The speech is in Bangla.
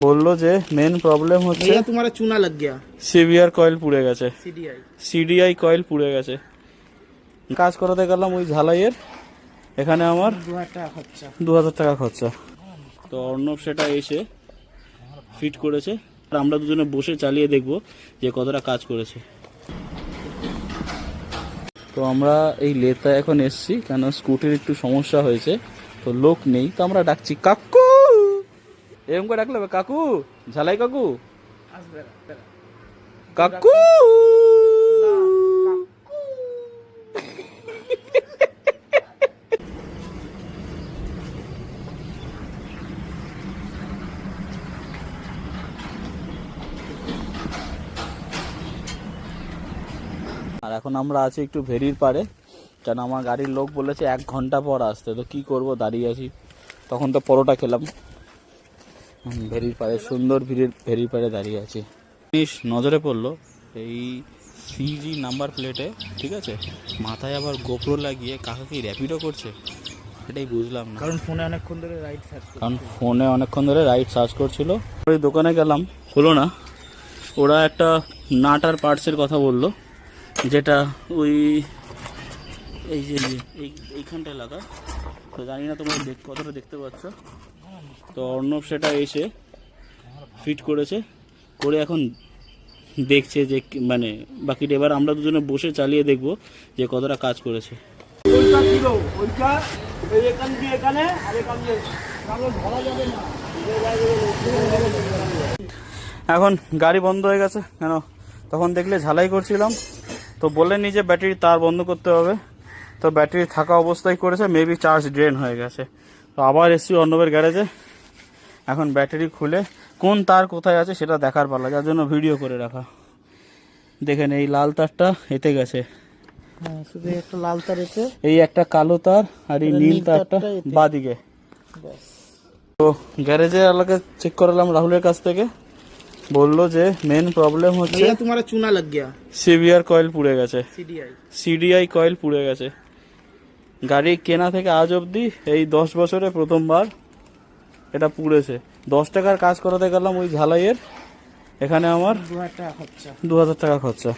বললো যে মেন প্রবলেম হচ্ছে तुम्हारा चूना लग गया। সিভিআর কয়েল পুড়ে গেছে, सीडीआई সিডিআই কয়েল পুড়ে গেছে। কাজ করাতে গেলাম ওই ঝালাইয়ের, এখানে আমার 2000 টাকা খরচা। তো অর্ণব সেটা এসে ফিট করেছে, আর আমরা দুজনে বসে চালিয়ে দেখব যে কতটা কাজ করেছে। তো আমরা এই লেতে এখন এসছি, কেন স্কুটির একটু সমস্যা হয়েছে, তো লোক নেই, তো আমরা ডাকছি কাকু, এরকম করে ডাকলে হবে, কাকু, ঝালাই কাকু, কাকু। আর এখন আমরা আছি একটু ভেরির পারে, কেন আমার গাড়ির লোক বলেছে 1 ঘন্টা পর আসতে, তো কি করব, দাঁড়িয়ে আছি। তখন তো পরোটা খেলাম, ভেরির পারে, সুন্দর ভেরির পারে দাঁড়িয়ে আছি। জিনিস নজরে পড়লো, এই সিজি নাম্বার প্লেটে, ঠিক আছে, মাথায় আবার গোপ্রো লাগিয়ে কাকা কি র্যাপিডো করছে, এটাই বুঝলাম না। কারণ ফোনে অনেকক্ষণ ধরে রাইড সার্চ করছিল। ওই দোকানে গেলাম, হলো না। ওরা একটা নাট আর পার্টসের কথা বললো, যেটা ওই এই যে এইখানটায় লাগা, তো জানি না তোমরা কতটা দেখতে পাচ্ছ। তো অর্ণব সেটা এসে ফিট করেছে, করে এখন দেখছে যে মানে বাকিটা এবার আমরা দুজনে বসে চালিয়ে দেখব যে কতটা কাজ করেছে। এখন গাড়ি বন্ধ হয়ে গেছে, কেন তখন দেখলে ঝালাই করছিলাম, তো বললেন যে ব্যাটারি তার বন্ধ করতে হবে, তো ব্যাটারি থাকা অবস্থায় করেছে, মেবি চার্জ ড্রেন হয়ে গেছে। তো আবার এসছি অর্ণবের গ্যারেজে, এখন ব্যাটারি খুলে কোন তার কোথায় আছে সেটা দেখার পালা, যার জন্য ভিডিও করে রাখা। দেখেন এই লাল তারটা এতে গেছে, শুধু একটা লাল তার এতে, এই একটা কালো তার, আর এই নীল তারটা বাদিকে। তো গ্যারেজে এলাকা চেক করালাম রাহুলের কাছ থেকে, বললো যে মেন প্রবলেম হচ্ছে तुम्हारा चूना लग गया। সিভিআর কয়েল পুড়ে গেছে, सीडीआई সিডিআই কয়েল পুড়ে গেছে। গাড়ি কেনা থেকে আজ অবধি এই 10 বছরে প্রথমবার এটা পুড়েছে। 10 টাকার কাজ করাতে গেলাম ওই ঝালাইয়ের, এখানে আমার 2000 টাকা খরচা।